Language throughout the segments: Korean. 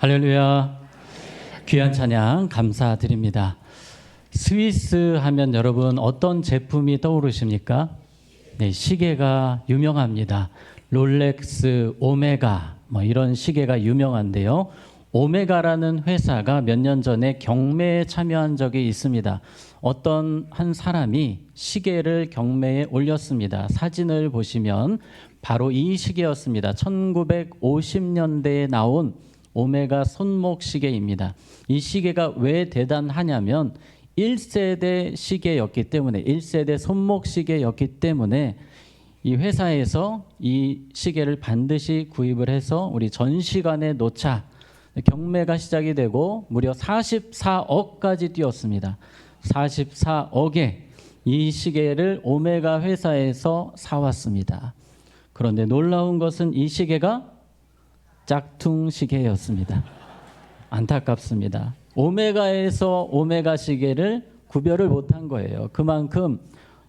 할렐루야. 귀한 찬양 감사드립니다. 스위스 하면 여러분 어떤 제품이 떠오르십니까? 네, 시계가 유명합니다. 롤렉스, 오메가 이런 시계가 유명한데요. 오메가라는 회사가 몇 년 전에 경매에 참여한 적이 있습니다. 어떤 한 사람이 시계를 경매에 올렸습니다. 사진을 보시면 바로 이 시계였습니다. 1950년대에 나온 오메가 손목 시계입니다. 이 시계가 왜 대단하냐면 1세대 시계였기 때문에 1세대 손목 시계였기 때문에 이 회사에서 이 시계를 반드시 구입을 해서 우리 전시관에 놓자 경매가 시작이 되고 무려 44억까지 뛰었습니다. 44억에 이 시계를 오메가 회사에서 사왔습니다. 그런데 놀라운 것은 이 시계가 짝퉁 시계였습니다. 안타깝습니다. 오메가에서 오메가 시계를 구별을 못한 거예요. 그만큼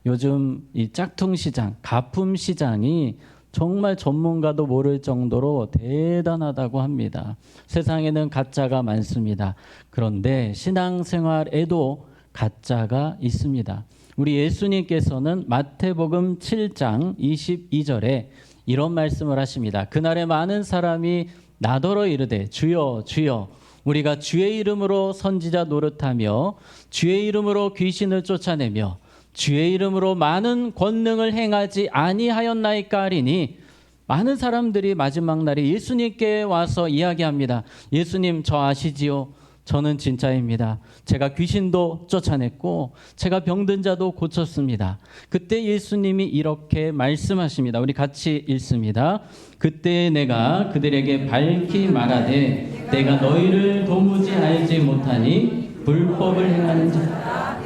요즘 이 짝퉁 시장, 가품 시장이 정말 전문가도 모를 정도로 대단하다고 합니다. 세상에는 가짜가 많습니다. 그런데 신앙생활에도 가짜가 있습니다. 우리 예수님께서는 마태복음 7장 22절에 이런 말씀을 하십니다. 그날에 많은 사람이 나더러 이르되 주여 주여 우리가 주의 이름으로 선지자 노릇하며 주의 이름으로 귀신을 쫓아내며 주의 이름으로 많은 권능을 행하지 아니하였나이까 하리니 많은 사람들이 마지막 날에 예수님께 와서 이야기합니다. 예수님 저 아시지요? 저는 진짜입니다. 제가 귀신도 쫓아냈고 제가 병든 자도 고쳤습니다. 그때 예수님이 이렇게 말씀하십니다. 우리 같이 읽습니다. 그때 내가 그들에게 밝히 말하되 내가 너희를 도무지 알지 못하니 불법을 행하는 자들아.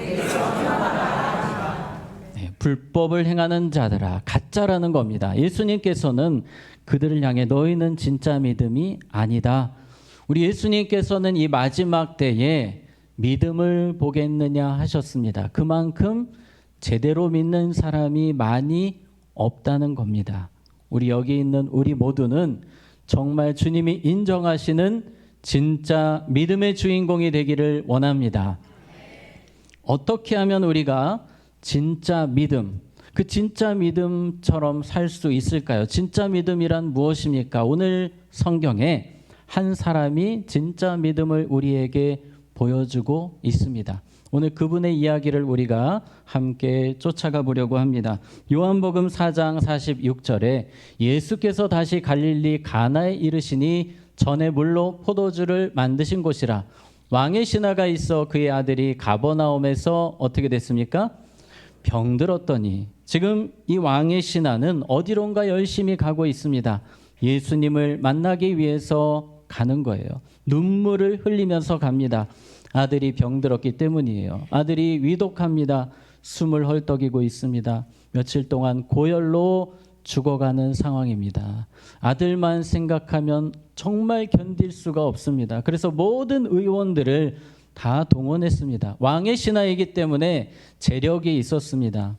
네, 불법을 행하는 자들아. 가짜라는 겁니다. 예수님께서는 그들을 향해 너희는 진짜 믿음이 아니다. 우리 예수님께서는 이 마지막 때에 믿음을 보겠느냐 하셨습니다. 그만큼 제대로 믿는 사람이 많이 없다는 겁니다. 우리 여기 있는 우리 모두는 정말 주님이 인정하시는 진짜 믿음의 주인공이 되기를 원합니다. 어떻게 하면 우리가 진짜 믿음, 그 진짜 믿음처럼 살 수 있을까요? 진짜 믿음이란 무엇입니까? 오늘 성경에 한 사람이 진짜 믿음을 우리에게 보여주고 있습니다. 오늘 그분의 이야기를 우리가 함께 쫓아가 보려고 합니다. 요한복음 4장 46절에 예수께서 다시 갈릴리 가나에 이르시니 전에 물로 포도주를 만드신 곳이라. 왕의 신하가 있어 그의 아들이 가버나움에서 어떻게 됐습니까? 병들었더니 지금 이 왕의 신하는 어디론가 열심히 가고 있습니다. 예수님을 만나기 위해서 가는 거예요. 눈물을 흘리면서 갑니다. 아들이 병들었기 때문이에요. 아들이 위독합니다. 숨을 헐떡이고 있습니다. 며칠 동안 고열로 죽어가는 상황입니다. 아들만 생각하면 정말 견딜 수가 없습니다. 그래서 모든 의원들을 다 동원했습니다. 왕의 신하이기 때문에 재력이 있었습니다.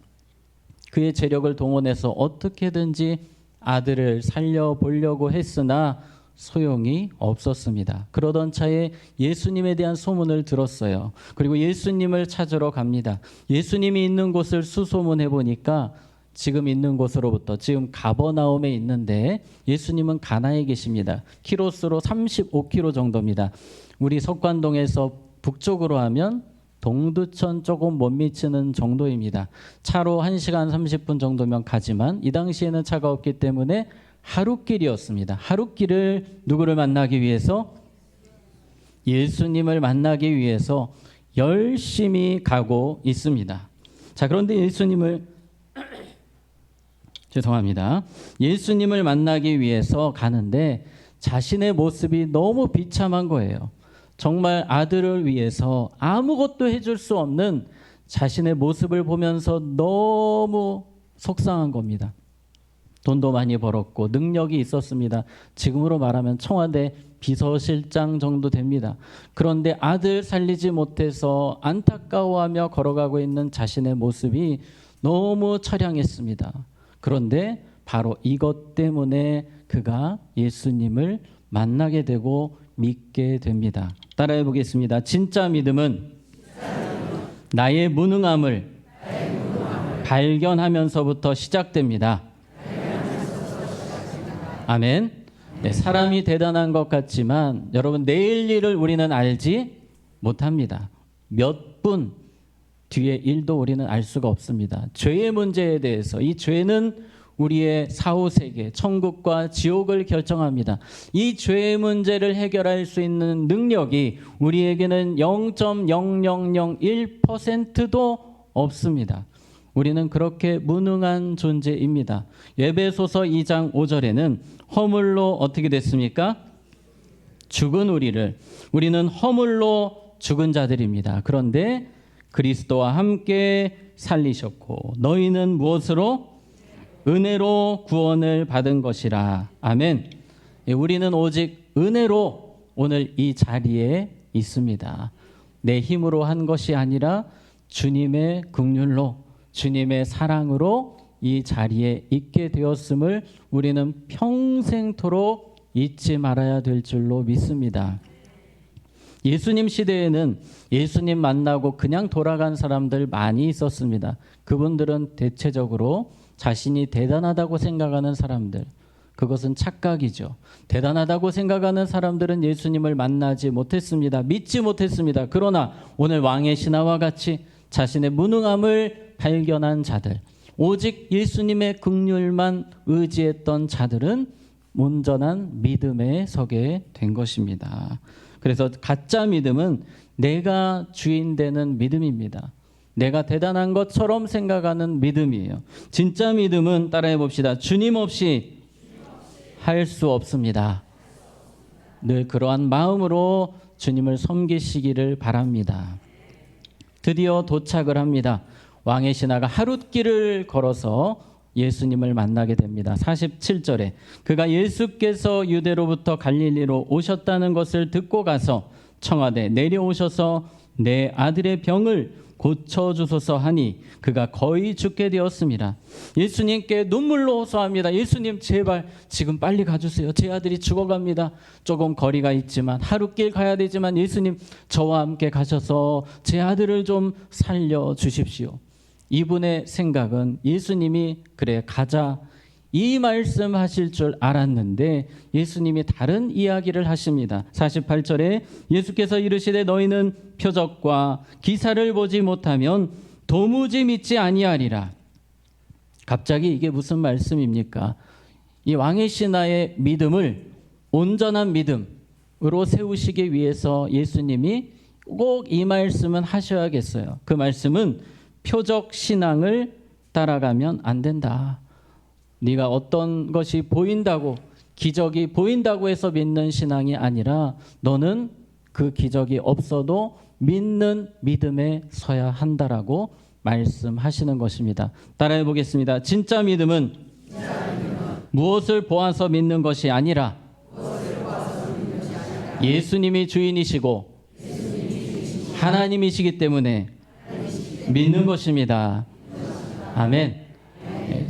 그의 재력을 동원해서 어떻게든지 아들을 살려보려고 했으나 소용이 없었습니다. 그러던 차에 예수님에 대한 소문을 들었어요. 그리고 예수님을 찾으러 갑니다. 예수님이 있는 곳을 수소문해 보니까 지금 있는 곳으로부터 지금 가버나움에 있는데 예수님은 가나에 계십니다. 키로수로 35km 정도입니다. 우리 석관동에서 북쪽으로 하면 동두천 조금 못 미치는 정도입니다. 차로 1시간 30분 정도면 가지만 이 당시에는 차가 없기 때문에 하룻길이었습니다. 하룻길을 누구를 만나기 위해서? 예수님을 만나기 위해서 열심히 가고 있습니다. 자, 그런데 죄송합니다. 예수님을 만나기 위해서 가는데 자신의 모습이 너무 비참한 거예요. 정말 아들을 위해서 아무것도 해줄 수 없는 자신의 모습을 보면서 너무 속상한 겁니다. 돈도 많이 벌었고 능력이 있었습니다. 지금으로 말하면 청와대 비서실장 정도 됩니다. 그런데 아들 살리지 못해서 안타까워하며 걸어가고 있는 자신의 모습이 너무 처량했습니다. 그런데 바로 이것 때문에 그가 예수님을 만나게 되고 믿게 됩니다. 따라해 보겠습니다. 진짜 믿음은 나의 무능함을 발견하면서부터 시작됩니다. 아멘. 네, 사람이 대단한 것 같지만 여러분, 내일 일을 우리는 알지 못합니다. 몇 분 뒤의 일도 우리는 알 수가 없습니다. 죄의 문제에 대해서, 이 죄는 우리의 사후세계, 천국과 지옥을 결정합니다. 이 죄의 문제를 해결할 수 있는 능력이 우리에게는 0.0001%도 없습니다. 우리는 그렇게 무능한 존재입니다. 에베소서 2장 5절에는 허물로 어떻게 됐습니까? 죽은 우리는 허물로 죽은 자들입니다. 그런데 그리스도와 함께 살리셨고 너희는 무엇으로? 은혜로 구원을 받은 것이라. 아멘. 우리는 오직 은혜로 오늘 이 자리에 있습니다. 내 힘으로 한 것이 아니라 주님의 긍휼로, 주님의 사랑으로 이 자리에 있게 되었음을 우리는 평생토록 잊지 말아야 될 줄로 믿습니다. 예수님 시대에는 예수님 만나고 그냥 돌아간 사람들 많이 있었습니다. 그분들은 대체적으로 자신이 대단하다고 생각하는 사람들, 그것은 착각이죠. 대단하다고 생각하는 사람들은 예수님을 만나지 못했습니다. 믿지 못했습니다. 그러나 오늘 왕의 신하와 같이 자신의 무능함을 발견한 자들, 오직 예수님의 긍휼만 의지했던 자들은 온전한 믿음에 서게 된 것입니다. 그래서 가짜 믿음은 내가 주인 되는 믿음입니다. 내가 대단한 것처럼 생각하는 믿음이에요. 진짜 믿음은 따라해 봅시다. 주님 없이 할 수 없습니다. 늘 그러한 마음으로 주님을 섬기시기를 바랍니다. 드디어 도착을 합니다. 왕의 신하가 하룻길을 걸어서 예수님을 만나게 됩니다. 47절에 그가 예수께서 유대로부터 갈릴리로 오셨다는 것을 듣고 가서 청하되 내려오셔서 내 아들의 병을 고쳐주소서 하니 그가 거의 죽게 되었습니다. 예수님께 눈물로 호소합니다. 예수님, 제발 지금 빨리 가주세요. 제 아들이 죽어갑니다. 조금 거리가 있지만, 하룻길 가야 되지만 예수님, 저와 함께 가셔서 제 아들을 좀 살려주십시오. 이분의 생각은 예수님이 그래 가자 이 말씀하실 줄 알았는데 예수님이 다른 이야기를 하십니다. 48절에 예수께서 이르시되 너희는 표적과 기사를 보지 못하면 도무지 믿지 아니하리라. 갑자기 이게 무슨 말씀입니까? 이 왕의 신하의 믿음을 온전한 믿음으로 세우시기 위해서 예수님이 꼭 이 말씀은 하셔야겠어요. 그 말씀은 표적 신앙을 따라가면 안 된다. 네가 어떤 것이 보인다고, 기적이 보인다고 해서 믿는 신앙이 아니라 너는 그 기적이 없어도 믿는 믿음에 서야 한다라고 말씀하시는 것입니다. 따라해 보겠습니다. 진짜 믿음은 무엇을 보아서 믿는 것이 아니라 예수님이 주인이시고 하나님이시기 때문에 믿는 것입니다. 아멘.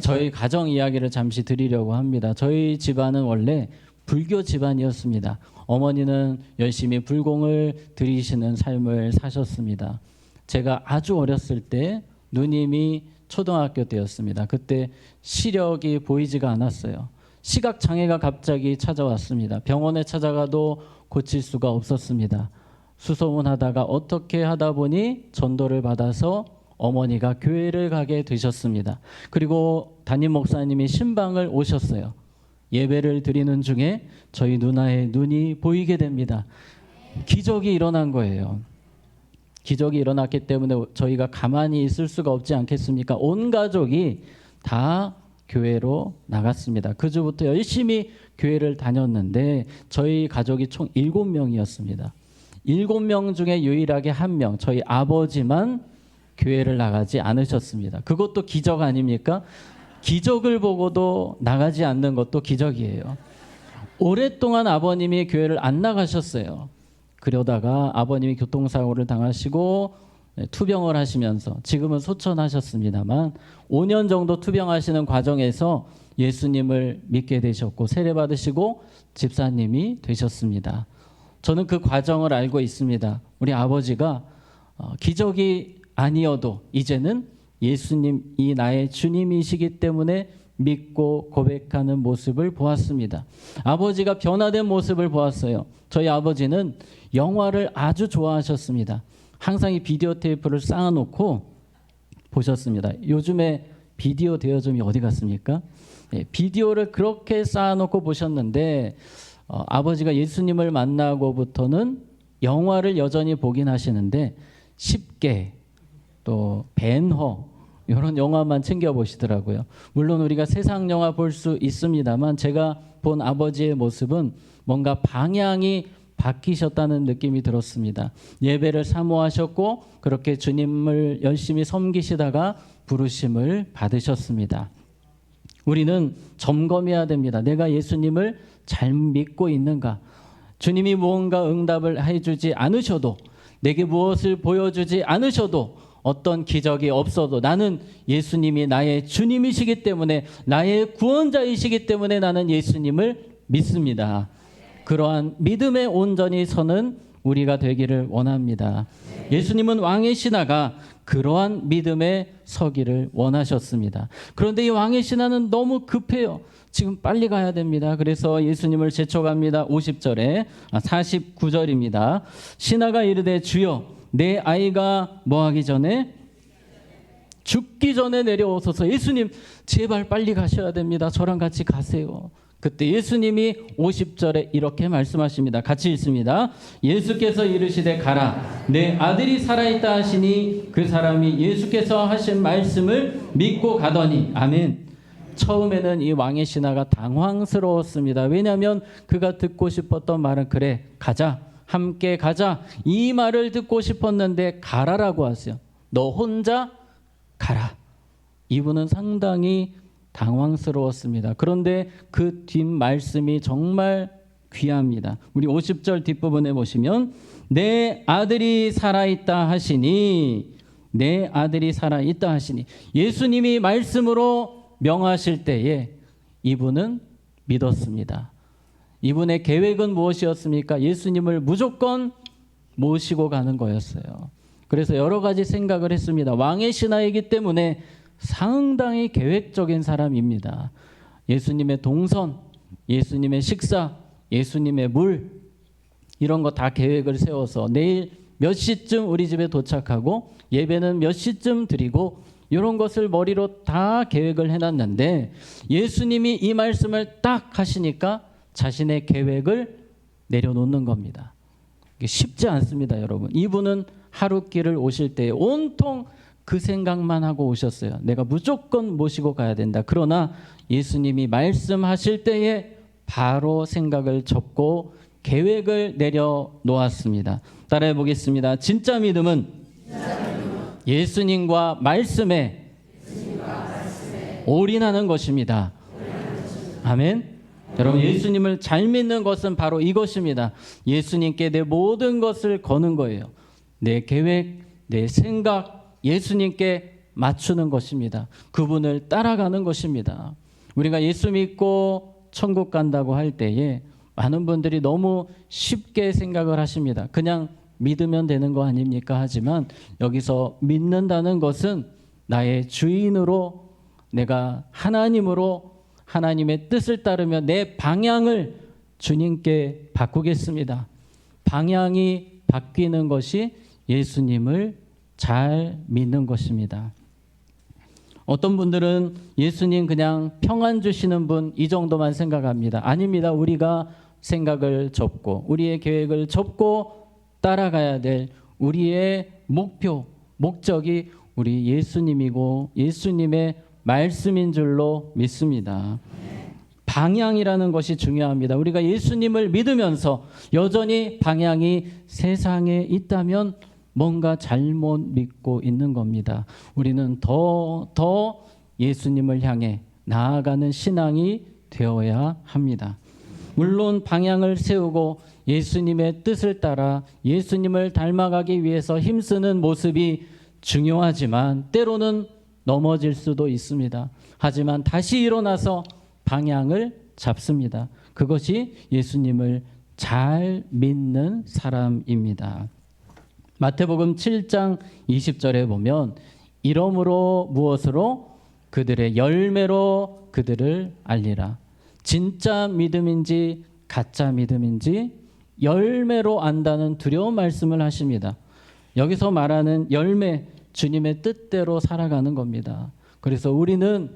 저희 가정 이야기를 잠시 드리려고 합니다. 저희 집안은 원래 불교 집안이었습니다. 어머니는 열심히 불공을 들이시는 삶을 사셨습니다. 제가 아주 어렸을 때 누님이 초등학교 때였습니다. 그때 시력이 보이지가 않았어요. 시각장애가 갑자기 찾아왔습니다. 병원에 찾아가도 고칠 수가 없었습니다. 수소문하다가 어떻게 하다 보니 전도를 받아서 어머니가 교회를 가게 되셨습니다. 그리고 담임 목사님이 신방을 오셨어요. 예배를 드리는 중에 저희 누나의 눈이 보이게 됩니다. 기적이 일어난 거예요. 기적이 일어났기 때문에 저희가 가만히 있을 수가 없지 않겠습니까? 온 가족이 다 교회로 나갔습니다. 그 주부터 열심히 교회를 다녔는데 저희 가족이 총 7명이었습니다. 7명 중에 유일하게 1명, 저희 아버지만 교회를 나가지 않으셨습니다. 그것도 기적 아닙니까? 기적을 보고도 나가지 않는 것도 기적이에요. 오랫동안 아버님이 교회를 안 나가셨어요. 그러다가 아버님이 교통사고를 당하시고 투병을 하시면서 지금은 소천하셨습니다만 5년 정도 투병하시는 과정에서 예수님을 믿게 되셨고 세례받으시고 집사님이 되셨습니다. 저는 그 과정을 알고 있습니다. 우리 아버지가 기적이 아니어도 이제는 예수님이 나의 주님이시기 때문에 믿고 고백하는 모습을 보았습니다. 아버지가 변화된 모습을 보았어요. 저희 아버지는 영화를 아주 좋아하셨습니다. 항상 이 비디오 테이프를 쌓아놓고 보셨습니다. 요즘에 비디오 대여점이 어디 갔습니까? 비디오를 그렇게 쌓아놓고 보셨는데 아버지가 예수님을 만나고부터는 영화를 여전히 보긴 하시는데 쉽게 또 벤허 이런 영화만 챙겨 보시더라고요. 물론 우리가 세상 영화 볼 수 있습니다만 제가 본 아버지의 모습은 뭔가 방향이 바뀌셨다는 느낌이 들었습니다. 예배를 사모하셨고 그렇게 주님을 열심히 섬기시다가 부르심을 받으셨습니다. 우리는 점검해야 됩니다. 내가 예수님을 잘 믿고 있는가? 주님이 무언가 응답을 해주지 않으셔도 내게 무엇을 보여주지 않으셔도 어떤 기적이 없어도 나는 예수님이 나의 주님이시기 때문에 나의 구원자이시기 때문에 나는 예수님을 믿습니다. 그러한 믿음에 온전히 서는 우리가 되기를 원합니다. 예수님은 왕의 신하가 그러한 믿음에 서기를 원하셨습니다. 그런데 이 왕의 신하는 너무 급해요. 지금 빨리 가야 됩니다. 그래서 예수님을 재촉합니다. 50절에 49절입니다. 신하가 이르되 주여 내 아이가 뭐하기 전에 죽기 전에 내려오소서. 예수님 제발 빨리 가셔야 됩니다. 저랑 같이 가세요. 그때 예수님이 50절에 이렇게 말씀하십니다. 같이 읽습니다. 예수께서 이르시되 가라 내 아들이 살아있다 하시니 그 사람이 예수께서 하신 말씀을 믿고 가더니. 아멘. 처음에는 이 왕의 신하가 당황스러웠습니다. 왜냐하면 그가 듣고 싶었던 말은 그래 가자 함께 가자 이 말을 듣고 싶었는데 가라라고 하세요. 너 혼자 가라. 이분은 상당히 당황스러웠습니다. 그런데 그 뒷말씀이 정말 귀합니다. 우리 50절 뒷부분에 보시면 내 아들이 살아있다 하시니 내 아들이 살아있다 하시니 예수님이 말씀으로 명하실 때에 이분은 믿었습니다. 이분의 계획은 무엇이었습니까? 예수님을 무조건 모시고 가는 거였어요. 그래서 여러 가지 생각을 했습니다. 왕의 신하이기 때문에 상당히 계획적인 사람입니다. 예수님의 동선, 예수님의 식사, 예수님의 물 이런 거 다 계획을 세워서 내일 몇 시쯤 우리 집에 도착하고 예배는 몇 시쯤 드리고 이런 것을 머리로 다 계획을 해놨는데 예수님이 이 말씀을 딱 하시니까 자신의 계획을 내려놓는 겁니다. 이게 쉽지 않습니다, 여러분. 이분은 하룻길을 오실 때 온통 그 생각만 하고 오셨어요. 내가 무조건 모시고 가야 된다. 그러나 예수님이 말씀하실 때에 바로 생각을 접고 계획을 내려놓았습니다. 따라해 보겠습니다. 진짜 믿음은 예수님과 말씀에 올인하는 것입니다. 아멘. 여러분 예수님을 잘 믿는 것은 바로 이것입니다. 예수님께 내 모든 것을 거는 거예요. 내 계획, 내 생각 예수님께 맞추는 것입니다. 그분을 따라가는 것입니다. 우리가 예수 믿고 천국 간다고 할 때에 많은 분들이 너무 쉽게 생각을 하십니다. 그냥 믿으면 되는 거 아닙니까? 하지만 여기서 믿는다는 것은 나의 주인으로 내가 하나님으로 하나님의 뜻을 따르며 내 방향을 주님께 바꾸겠습니다. 방향이 바뀌는 것이 예수님을 잘 믿는 것입니다. 어떤 분들은 예수님 그냥 평안 주시는 분 이 정도만 생각합니다. 아닙니다. 우리가 생각을 접고 우리의 계획을 접고 따라가야 될 우리의 목표, 목적이 우리 예수님이고 예수님의 말씀인 줄로 믿습니다. 방향이라는 것이 중요합니다. 우리가 예수님을 믿으면서 여전히 방향이 세상에 있다면 뭔가 잘못 믿고 있는 겁니다. 우리는 더 예수님을 향해 나아가는 신앙이 되어야 합니다. 물론 방향을 세우고 예수님의 뜻을 따라 예수님을 닮아가기 위해서 힘쓰는 모습이 중요하지만 때로는 넘어질 수도 있습니다. 하지만 다시 일어나서 방향을 잡습니다. 그것이 예수님을 잘 믿는 사람입니다. 마태복음 7장 20절에 보면 이러므로 무엇으로? 그들의 열매로 그들을 알리라. 진짜 믿음인지 가짜 믿음인지 열매로 안다는 두려운 말씀을 하십니다. 여기서 말하는 열매, 주님의 뜻대로 살아가는 겁니다. 그래서 우리는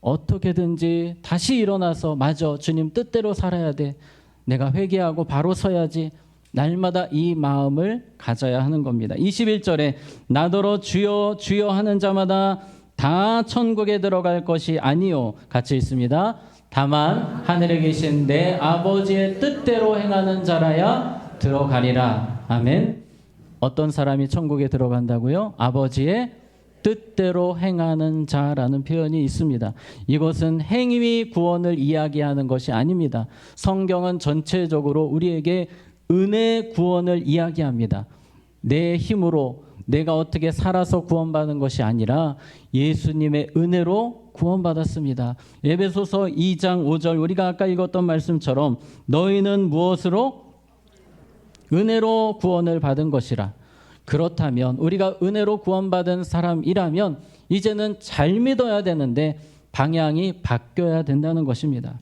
어떻게든지 다시 일어나서 맞아, 주님 뜻대로 살아야 돼. 내가 회개하고 바로 서야지. 날마다 이 마음을 가져야 하는 겁니다. 21절에 나더러 주여 주여 하는 자마다 다 천국에 들어갈 것이 아니요. 같이 있습니다. 다만 하늘에 계신 내 아버지의 뜻대로 행하는 자라야 들어가리라. 아멘. 어떤 사람이 천국에 들어간다고요? 아버지의 뜻대로 행하는 자라는 표현이 있습니다. 이것은 행위 구원을 이야기하는 것이 아닙니다. 성경은 전체적으로 우리에게 은혜 구원을 이야기합니다. 내 힘으로 내가 어떻게 살아서 구원받은 것이 아니라 예수님의 은혜로 구원받았습니다. 에베소서 2장 5절 우리가 아까 읽었던 말씀처럼 너희는 무엇으로? 은혜로 구원을 받은 것이라. 그렇다면 우리가 은혜로 구원받은 사람이라면 이제는 잘 믿어야 되는데 방향이 바뀌어야 된다는 것입니다.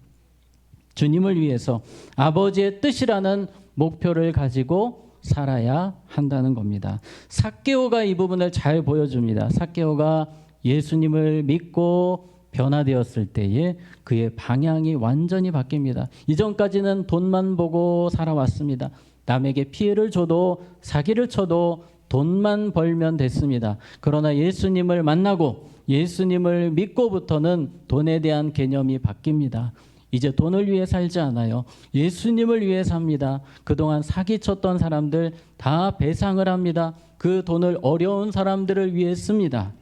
주님을 위해서 아버지의 뜻이라는 목표를 가지고 살아야 한다는 겁니다. 삭개오가 이 부분을 잘 보여줍니다. 삭개오가 예수님을 믿고 변화되었을 때에 그의 방향이 완전히 바뀝니다. 이전까지는 돈만 보고 살아왔습니다. 남에게 피해를 줘도 사기를 쳐도 돈만 벌면 됐습니다. 그러나 예수님을 만나고 예수님을 믿고부터는 돈에 대한 개념이 바뀝니다. 이제 돈을 위해 살지 않아요. 예수님을 위해 삽니다. 그동안 사기쳤던 사람들 다 배상을 합니다. 그 돈을 어려운 사람들을 위해 씁니다.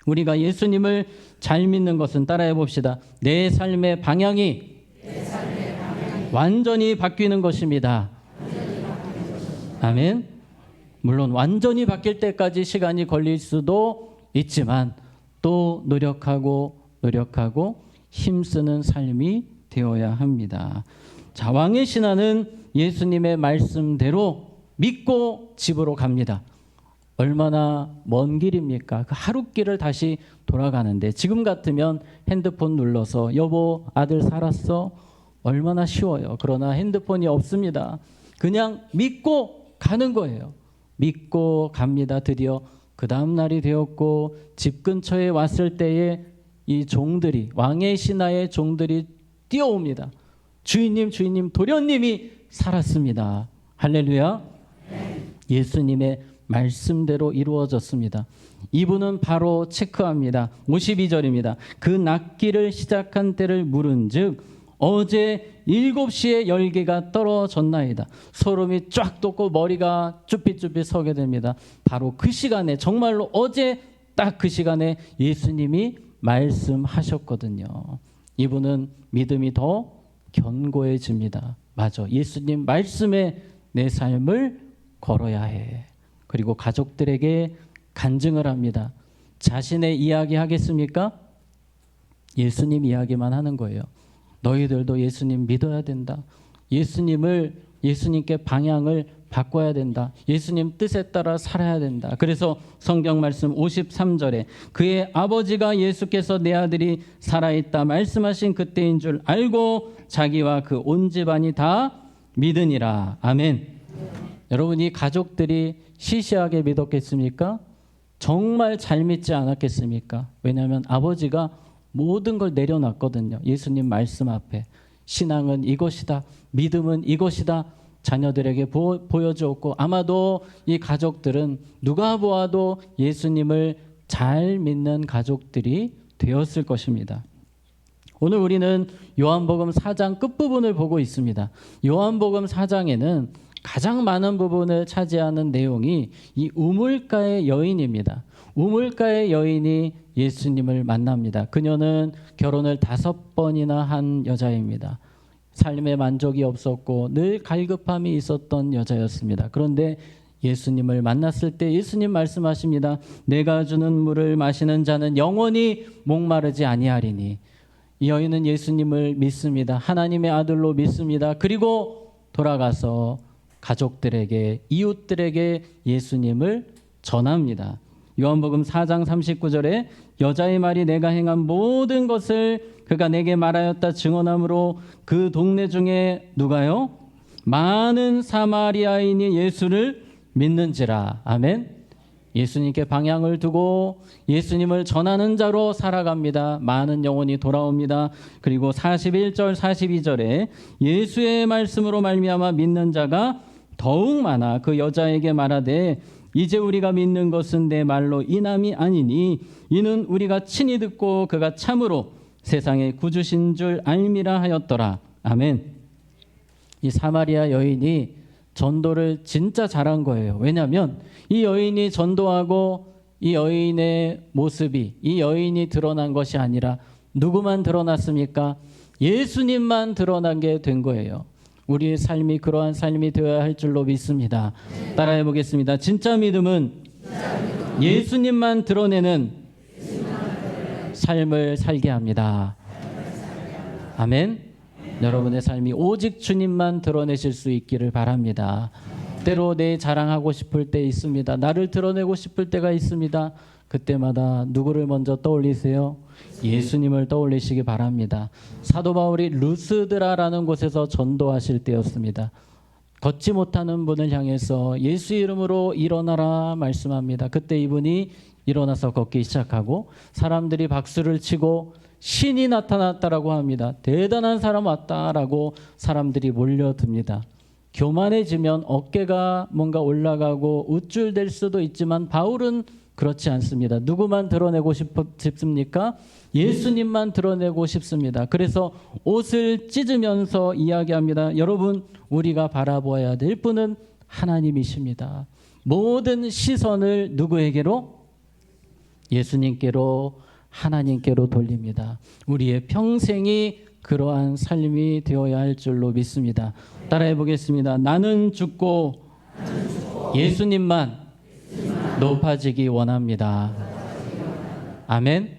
우리가 예수님을 잘 믿는 것은 따라해 봅시다. 내 삶의 방향이 완전히 바뀌는 것입니다. 아멘. 물론 완전히 바뀔 때까지 시간이 걸릴 수도 있지만 또 노력하고 힘쓰는 삶이 되어야 합니다. 자, 왕의 신하는 예수님의 말씀대로 믿고 집으로 갑니다. 얼마나 먼 길입니까? 그 하룻길을 다시 돌아가는데 지금 같으면 핸드폰 눌러서 여보 아들 살았어? 얼마나 쉬워요. 그러나 핸드폰이 없습니다. 그냥 믿고 가는 거예요. 믿고 갑니다. 드디어 그 다음 날이 되었고 집 근처에 왔을 때에 이 종들이 왕의 신하의 종들이 뛰어옵니다. 주인님 도련님이 살았습니다. 할렐루야. 예수님의 말씀대로 이루어졌습니다. 이분은 바로 체크합니다. 52절입니다. 그 낫기를 시작한 때를 물은즉 어제 7시에 열기가 떨어졌나이다. 소름이 쫙 돋고 머리가 쭈삣쭈삣 서게 됩니다. 바로 그 시간에 정말로 어제 딱 그 시간에 예수님이 말씀하셨거든요. 이분은 믿음이 더 견고해집니다. 맞아. 예수님 말씀에 내 삶을 걸어야 해. 그리고 가족들에게 간증을 합니다. 자신의 이야기 하겠습니까? 예수님 이야기만 하는 거예요. 너희들도 예수님 믿어야 된다. 예수님께 방향을 바꿔야 된다. 예수님 뜻에 따라 살아야 된다. 그래서 성경 말씀 53절에 그의 아버지가 예수께서 내 아들이 살아있다 말씀하신 그때인 줄 알고 자기와 그 온 집안이 다 믿으니라. 아멘. 여러분, 이 가족들이 시시하게 믿었겠습니까? 정말 잘 믿지 않았겠습니까? 왜냐하면 아버지가 모든 걸 내려놨거든요. 예수님 말씀 앞에. 신앙은 이것이다. 믿음은 이것이다. 자녀들에게 보여주었고 아마도 이 가족들은 누가 보아도 예수님을 잘 믿는 가족들이 되었을 것입니다. 오늘 우리는 요한복음 4장 끝부분을 보고 있습니다. 요한복음 4장에는 가장 많은 부분을 차지하는 내용이 이 우물가의 여인입니다. 우물가의 여인이 예수님을 만납니다. 그녀는 결혼을 5번이나 한 여자입니다. 삶에 만족이 없었고 늘 갈급함이 있었던 여자였습니다. 그런데 예수님을 만났을 때 예수님 말씀하십니다. 내가 주는 물을 마시는 자는 영원히 목마르지 아니하리니. 이 여인은 예수님을 믿습니다. 하나님의 아들로 믿습니다. 그리고 돌아가서 가족들에게, 이웃들에게 예수님을 전합니다. 요한복음 4장 39절에 여자의 말이 내가 행한 모든 것을 그가 내게 말하였다 증언함으로 그 동네 중에 누가요? 많은 사마리아인이 예수를 믿는지라. 아멘. 예수님께 방향을 두고 예수님을 전하는 자로 살아갑니다. 많은 영혼이 돌아옵니다. 그리고 41절 42절에 예수의 말씀으로 말미암아 믿는 자가 더욱 많아 그 여자에게 말하되 이제 우리가 믿는 것은 내 말로 인함이 아니니 이는 우리가 친히 듣고 그가 참으로 세상의 구주신 줄 알미라 하였더라. 아멘. 이 사마리아 여인이 전도를 진짜 잘한 거예요. 왜냐하면 이 여인이 전도하고 이 여인의 모습이, 이 여인이 드러난 것이 아니라 누구만 드러났습니까? 예수님만 드러나게 된 거예요. 우리의 삶이 그러한 삶이 되어야 할 줄로 믿습니다. 따라해 보겠습니다. 진짜 믿음은 예수님만 드러내는 삶을 살게 합니다. 아멘. 여러분의 삶이 오직 주님만 드러내실 수 있기를 바랍니다. 때로 내 자랑하고 싶을 때 있습니다. 나를 드러내고 싶을 때가 있습니다. 그때마다 누구를 먼저 떠올리세요? 예수님을 떠올리시기 바랍니다. 사도 바울이 루스드라라는 곳에서 전도하실 때였습니다. 걷지 못하는 분을 향해서 예수 이름으로 일어나라 말씀합니다. 그때 이분이 일어나서 걷기 시작하고 사람들이 박수를 치고 신이 나타났다라고 합니다. 대단한 사람 왔다라고 사람들이 몰려듭니다. 교만해지면 어깨가 뭔가 올라가고 우쭐댈 수도 있지만 바울은 그렇지 않습니다. 누구만 드러내고 싶습니까? 예수님만 드러내고 싶습니다. 그래서 옷을 찢으면서 이야기합니다. 여러분, 우리가 바라보아야 될 분은 하나님이십니다. 모든 시선을 누구에게로? 예수님께로, 하나님께로 돌립니다. 우리의 평생이 그러한 삶이 되어야 할 줄로 믿습니다. 따라해 보겠습니다. 나는 죽고 예수님만 높아지기 원합니다. 아멘.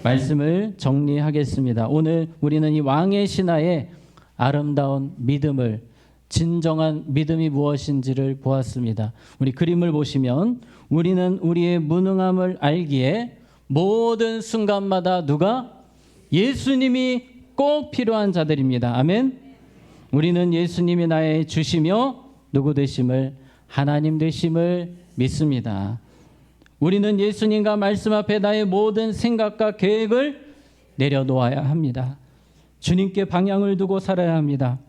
말씀을 정리하겠습니다. 오늘 우리는 이 왕의 신하의 아름다운 믿음을, 진정한 믿음이 무엇인지를 보았습니다. 우리 그림을 보시면 우리는 우리의 무능함을 알기에 모든 순간마다 누가? 예수님이 꼭 필요한 자들입니다. 아멘. 우리는 예수님이 나의 주시며 누구 되심을? 하나님 되심을 믿습니다. 우리는 예수님과 말씀 앞에 나의 모든 생각과 계획을 내려놓아야 합니다. 주님께 방향을 두고 살아야 합니다.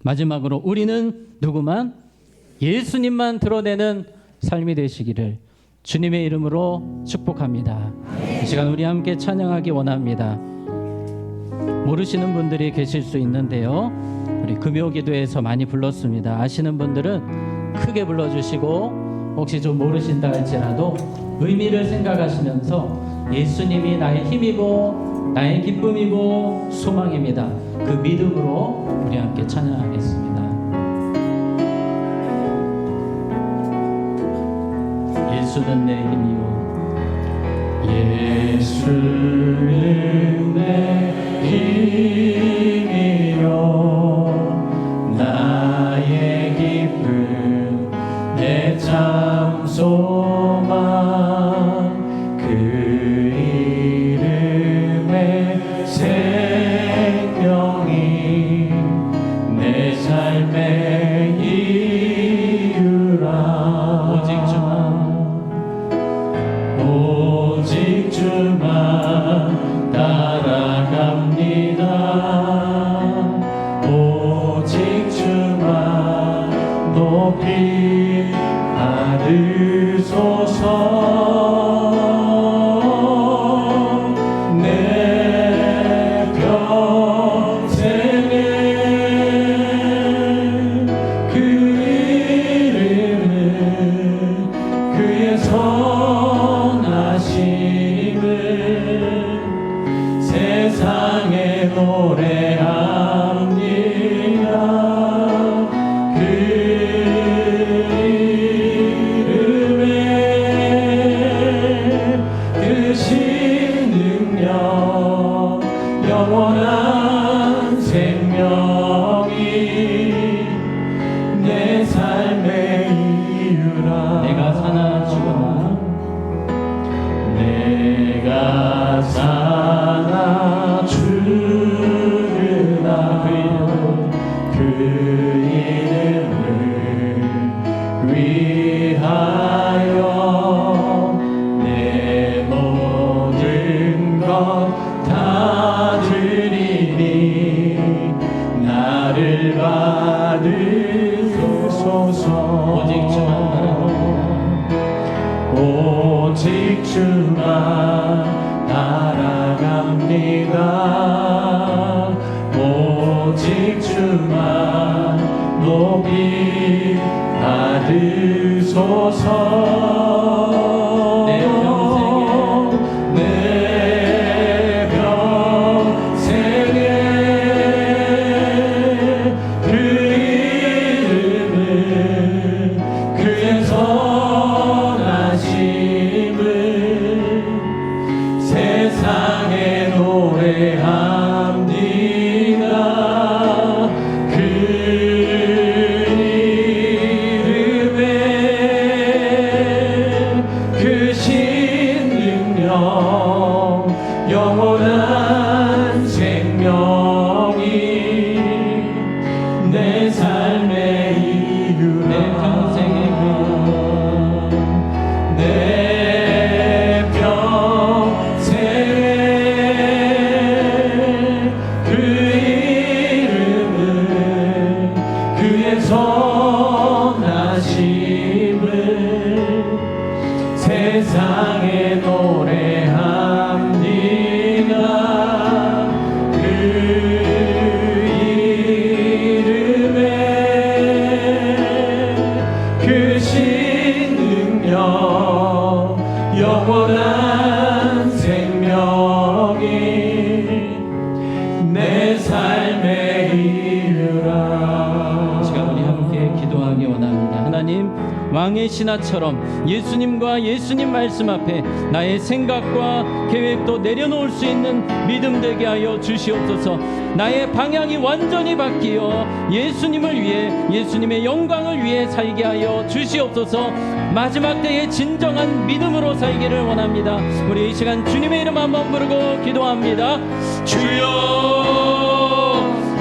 마지막으로 우리는 누구만? 예수님만 드러내는 삶이 되시기를 주님의 이름으로 축복합니다. 이 시간 우리 함께 찬양하기 원합니다. 모르시는 분들이 계실 수 있는데요. 우리 금요기도에서 많이 불렀습니다. 아시는 분들은 크게 불러주시고 혹시 좀 모르신다 할지라도 의미를 생각하시면서 예수님이 나의 힘이고 나의 기쁨이고 소망입니다. 그 믿음으로 우리 함께 찬양하겠습니다. 예수는 내 힘이요 예수는 내 힘이요 나의 기쁨 내 참 소망 그 이름의 생명이 내 삶의 이유라 오직 주만 따라갑니다. 오직 주만 높이 받으소서. 내 평생에 그 이름은 그의 선하심을 세상에 노래합니다. 그 이름 하사나 주르나 그 이름을 위하여 내 모든 것 다 드리니 나를 받으소서. 오직 주만 오직 주만 따라갑니다. 오직 주만 높이 받으소서. 내 평생에 그 이름을 그의 선하심을 세상에 노래합니다. 그 이름에 그 신능력 영원한 생명이 내 삶의 이유라. 내 평생의 내 평생에 그 이름을 그의 선하심을 세상에 노래합니다. 그 이름에 그 신능력 영원한 생명이 내 삶의 이유라. 이 시간 우리 함께 기도하기 원합니다. 하나님, 왕의 신하처럼 예수님과 예수님 말씀 앞에 나의 생각과 계획도 내려놓을 수 있는 믿음 되게 하여 주시옵소서. 나의 방향이 완전히 바뀌어 예수님을 위해, 예수님의 영광을 위해 살게 하여 주시옵소서. 마지막 때에 진정한 믿음으로 살기를 원합니다. 우리 이 시간 주님의 이름 한번 부르고 기도합니다. 주여,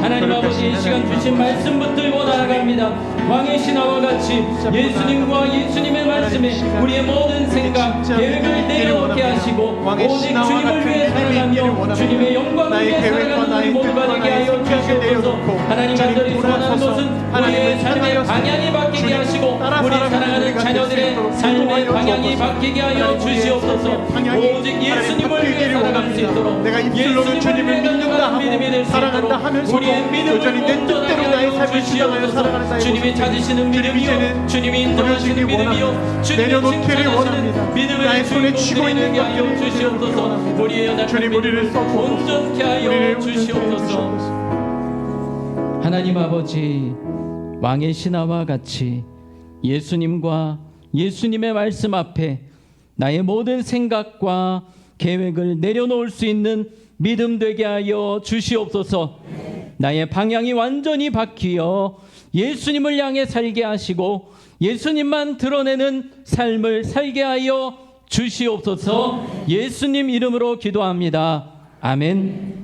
하나님 아버지, 이 시간 주신 말씀 붙들고 나아갑니다. 왕의 신하와 같이 예수님과 예수님의 말씀에 우리의 모든 생각, 계획을 내려놓게 하시고 오직 주님을 위해 살아가며 주님의 영광을 위해 살아가는 우리 모두가 되게 하여 주시옵소서. 하나님 간절히 소원하는 것은 우리의 삶의 방향이 바뀌게 하시고 우리 사랑하는 자녀들의 삶의 방향이 바뀌게 하여 주시옵소서. 오직 예수님을 위해 살아갈 수 있도록, 내가 입술로는 주님을 믿는다 하고 사랑한다 하면서도 여전히 내 뜻대로 나의 삶을 주장하여 살아가는 나의 주님이 찾으시는 믿음이요, 주님이 인정하시는 믿음이요, 주님이 칭찬하시는 믿음을 나의 손에 쥐고 있는 게 하여 주시옵소서. 우리의 연약한 주님 우리를 믿음을 온전케 하여 주시옵소서. 하나님 아버지, 왕의 신하와 같이 예수님과 예수님의 말씀 앞에 나의 모든 생각과 계획을 내려놓을 수 있는 믿음 되게 하여 주시옵소서. 나의 방향이 완전히 바뀌어 예수님을 향해 살게 하시고 예수님만 드러내는 삶을 살게 하여 주시옵소서. 예수님 이름으로 기도합니다. 아멘.